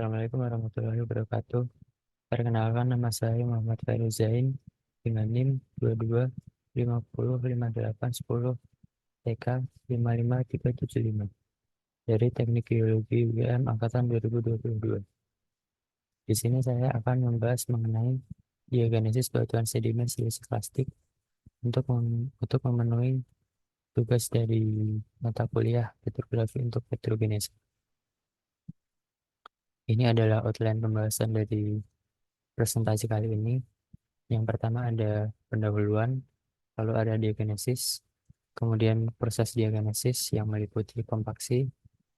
Assalamualaikum warahmatullahi wabarakatuh. Perkenalkan, nama saya Muhammad Fairul Zain dengan NIM 22505010 TK 55375 dari Teknik Geologi UGM angkatan 2022. Di sini saya akan membahas mengenai diagenesis batuan sedimen silicium plastik untuk memenuhi tugas dari mata kuliah petrografi untuk petrogenesis. Ini adalah outline pembahasan dari presentasi kali ini. Yang pertama ada pendahuluan, lalu ada diagenesis, kemudian proses diagenesis yang meliputi kompaksi,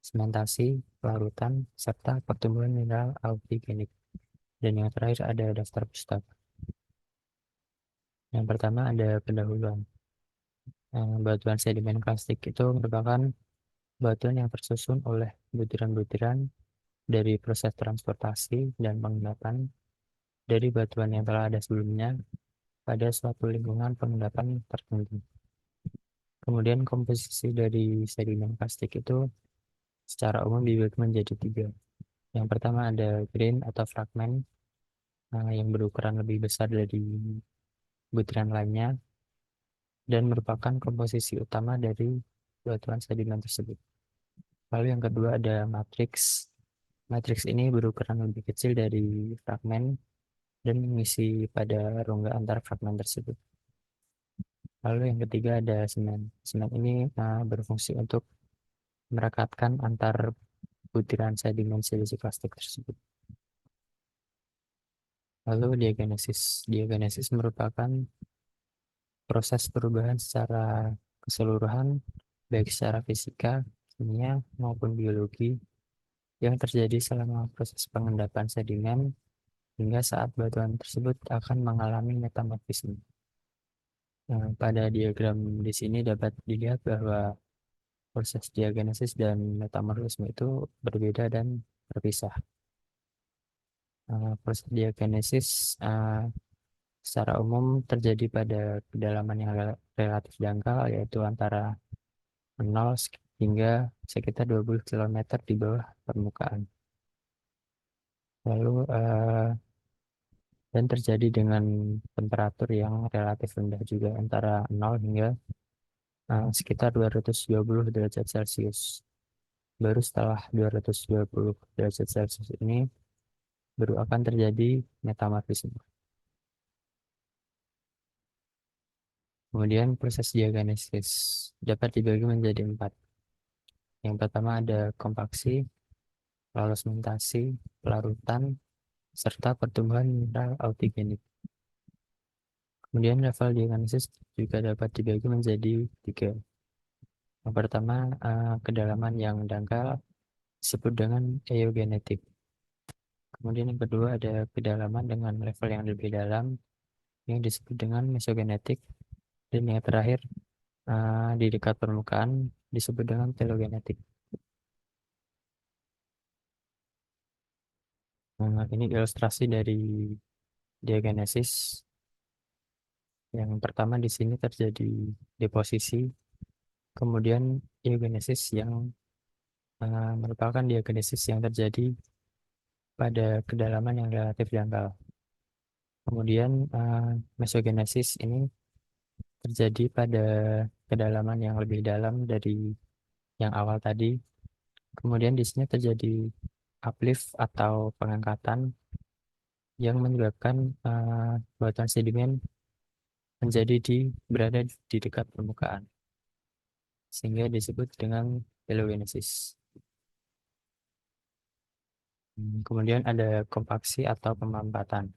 sementasi, larutan, serta pertumbuhan mineral allogenik. Dan yang terakhir ada daftar pustaka. Yang pertama ada pendahuluan. Batuan sedimen plastik itu merupakan batuan yang tersusun oleh butiran-butiran dari proses transportasi dan pengendapan dari batuan yang telah ada sebelumnya pada suatu lingkungan pengendapan tertentu. Kemudian komposisi dari sedimen plastik itu secara umum dibagi menjadi tiga. Yang pertama ada grain atau fragmen yang berukuran lebih besar dari butiran lainnya dan merupakan komposisi utama dari batuan sedimen tersebut. Lalu yang kedua ada matriks. Matriks ini berukuran lebih kecil dari fragmen dan mengisi pada rongga antar fragmen tersebut. Lalu yang ketiga ada semen. Semen ini berfungsi untuk merekatkan antar butiran sedimen silicium plastik tersebut. Lalu diagenesis. Diagenesis merupakan proses perubahan secara keseluruhan, baik secara fisika, kimia, maupun biologi, yang terjadi selama proses pengendapan sedimen hingga saat batuan tersebut akan mengalami metamorfisme. Pada diagram di sini dapat dilihat bahwa proses diagenesis dan metamorfisme itu berbeda dan terpisah. Proses diagenesis secara umum terjadi pada kedalaman yang relatif dangkal, yaitu antara 0 hingga sekitar 20 km di bawah permukaan. Lalu dan terjadi dengan temperatur yang relatif rendah juga, antara 0 hingga sekitar 220 derajat Celcius. Baru setelah 220 derajat Celcius ini baru akan terjadi metamorfisme. Kemudian proses diagenesis dapat dibagi menjadi 4. Yang pertama ada kompaksi, lalu sementasi, larutan, serta pertumbuhan mineral allogenik. Kemudian level diagenesis juga dapat dibagi menjadi 3. Yang pertama, kedalaman yang dangkal disebut dengan eugenetik. Kemudian yang kedua ada kedalaman dengan level yang lebih dalam yang disebut dengan mesogenetik. Dan yang terakhir di dekat permukaan disebut dengan telogenetik. Ini ilustrasi dari diagenesis. Yang pertama di sini terjadi deposisi, kemudian eugenesis yang merupakan diagenesis yang terjadi pada kedalaman yang relatif dangkal. Kemudian mesogenesis ini terjadi pada kedalaman yang lebih dalam dari yang awal tadi. Kemudian di sini terjadi uplift atau pengangkatan yang menyebabkan batuan sedimen berada di dekat permukaan, sehingga disebut dengan telogenesis. Kemudian ada kompaksi atau pemampatan.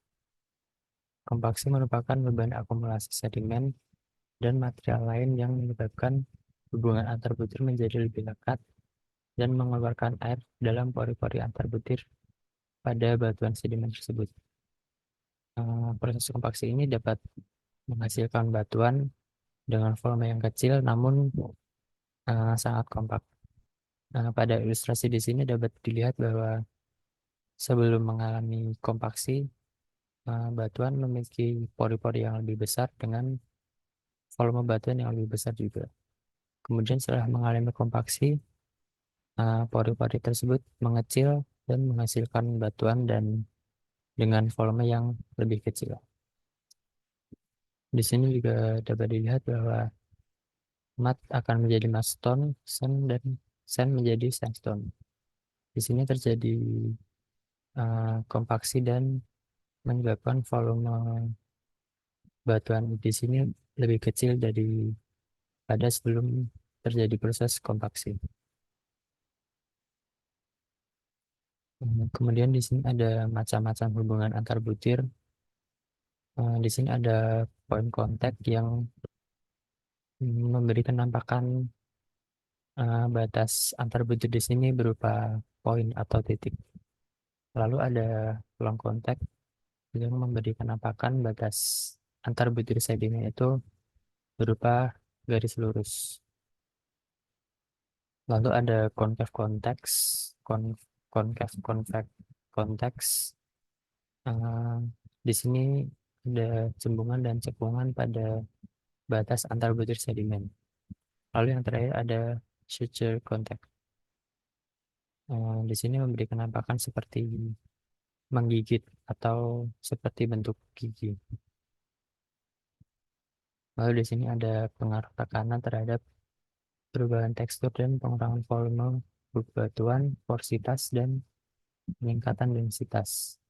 Kompaksi merupakan beban akumulasi sedimen dan material lain yang menyebabkan hubungan antar butir menjadi lebih lekat dan mengeluarkan air dalam pori-pori antar butir pada batuan sedimen tersebut. Proses kompaksi ini dapat menghasilkan batuan dengan volume yang kecil namun sangat kompak. Pada ilustrasi di sini dapat dilihat bahwa sebelum mengalami kompaksi, batuan memiliki pori-pori yang lebih besar dengan volume batuan yang lebih besar juga. Kemudian setelah mengalami kompaksi, pori-pori tersebut mengecil dan menghasilkan batuan dan dengan volume yang lebih kecil. Di sini juga dapat dilihat bahwa mat akan menjadi mudstone, dan sand menjadi sandstone. Di sini terjadi kompaksi dan menyebabkan volume batuan di sini lebih kecil daripada sebelum terjadi proses kompaksi. Kemudian di sini ada macam-macam hubungan antar butir. Di sini ada point contact yang memberi penampakan batas antar butir di sini berupa poin atau titik. Lalu ada long contact yang memberi penampakan batas antar butir sedimen itu berupa garis lurus. Lalu ada concave context, concave convex context. Eh, di sini ada cembungan dan cekungan pada batas antar butir sedimen. Lalu yang terakhir ada suture contact. Di sini memberi penampakan seperti menggigit atau seperti bentuk gigi. Lalu di sini ada pengaruh tekanan terhadap perubahan tekstur dan pengurangan volume bebatuan, porositas, dan peningkatan densitas.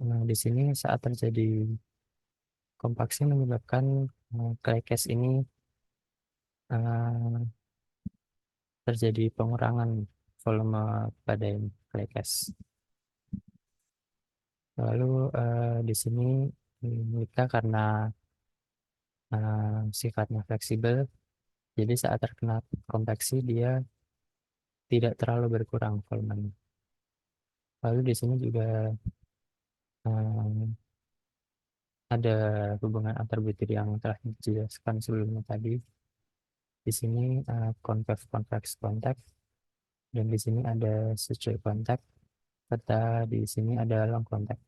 Nah, di sini saat terjadi kompaksi menyebabkan clay case ini eh, terjadi pengurangan volume pada clay case. Lalu di sini kita karena sifatnya fleksibel, jadi saat terkena kompaksi dia tidak terlalu berkurang volumenya. Lalu di sini juga eh, ada hubungan antar butir yang telah dijelaskan sebelumnya tadi. Di sini concave convex contact, dan di sini ada suture contact, serta di sini ada long contact.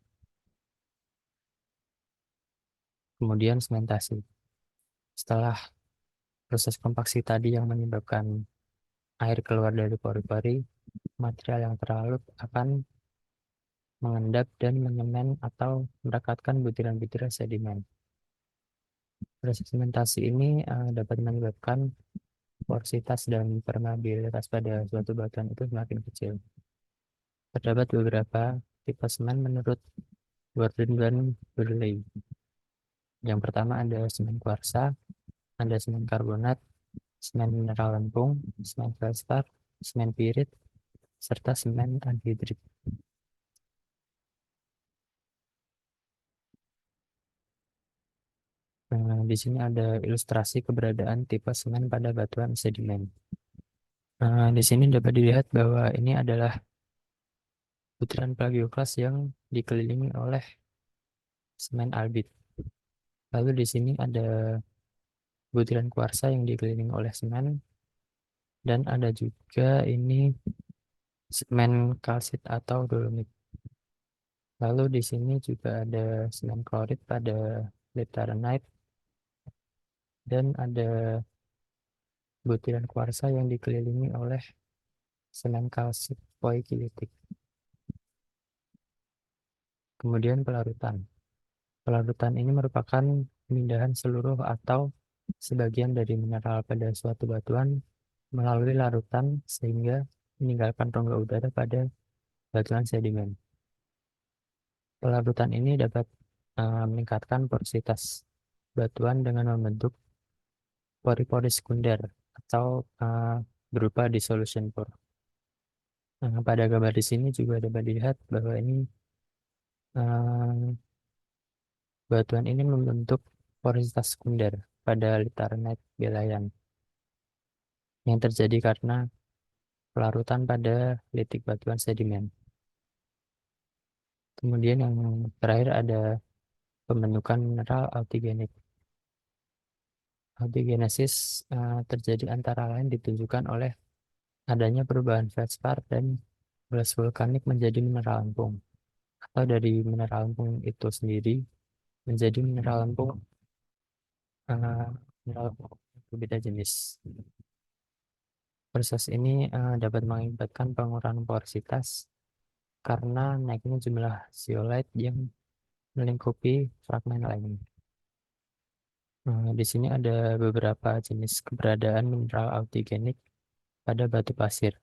Kemudian sementasi. Setelah proses kompaksi tadi yang menyebabkan air keluar dari pori-pori, material yang terlalu akan mengendap dan menyemen atau merekatkan butiran-butiran sedimen. Proses sementasi ini dapat menyebabkan porositas dan permeabilitas pada suatu batuan itu semakin kecil. Terdapat beberapa tipe semen menurut Gordon dan Burley. Yang pertama ada semen kuarsa, ada semen karbonat, semen mineral lempung, semen feldspar, semen pirit, serta semen anhidrit. Di sini ada ilustrasi keberadaan tipe semen pada batuan sedimen. Di sini dapat dilihat bahwa ini adalah butiran plagioklas yang dikelilingi oleh semen albit. Lalu di sini ada butiran kuarsa yang dikelilingi oleh semen, dan ada juga ini semen kalsit atau dolomit. Lalu di sini juga ada semen klorit pada leptarenite, dan ada butiran kuarsa yang dikelilingi oleh semen kalsit poikilitik. Kemudian pelarutan. Pelarutan ini merupakan pemindahan seluruh atau sebagian dari mineral pada suatu batuan melalui larutan sehingga meninggalkan rongga udara pada batuan sedimen. Pelarutan ini dapat meningkatkan porositas batuan dengan membentuk pori-pori sekunder atau berupa dissolution pore. Pada gambar di sini juga dapat dilihat bahwa ini batuan ini membentuk porositas sekunder pada lithernite belayan yang terjadi karena pelarutan pada litik batuan sedimen. Kemudian yang terakhir ada pembentukan mineral altigenik. Altigenesis terjadi antara lain ditunjukkan oleh adanya perubahan feldspar dan gelas vulkanik menjadi mineral lempung, atau dari mineral lempung itu sendiri menjadi mineral lempung uh, mineral lempung berbeda jenis. Proses ini dapat mengakibatkan pengurangan porositas karena naiknya jumlah zeolite yang melingkupi fragmen lain. Di sini ada beberapa jenis keberadaan mineral autigenik pada batu pasir.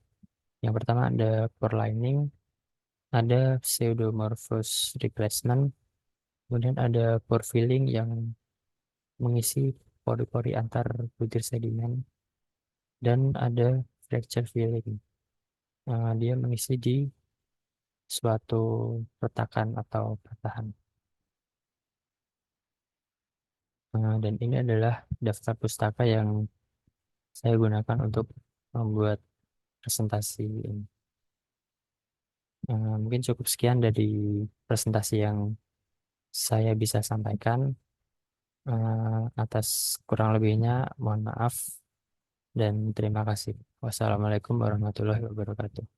Yang pertama ada pore lining, ada pseudomorphous replacement, kemudian ada pore filling yang mengisi pori-pori antar butir sedimen, dan ada fracture filling. Dia mengisi di suatu retakan atau patahan. Dan ini adalah daftar pustaka yang saya gunakan untuk membuat presentasi ini. Mungkin cukup sekian dari presentasi yang saya bisa sampaikan. Atas kurang lebihnya, mohon maaf dan terima kasih. Wassalamualaikum warahmatullahi wabarakatuh.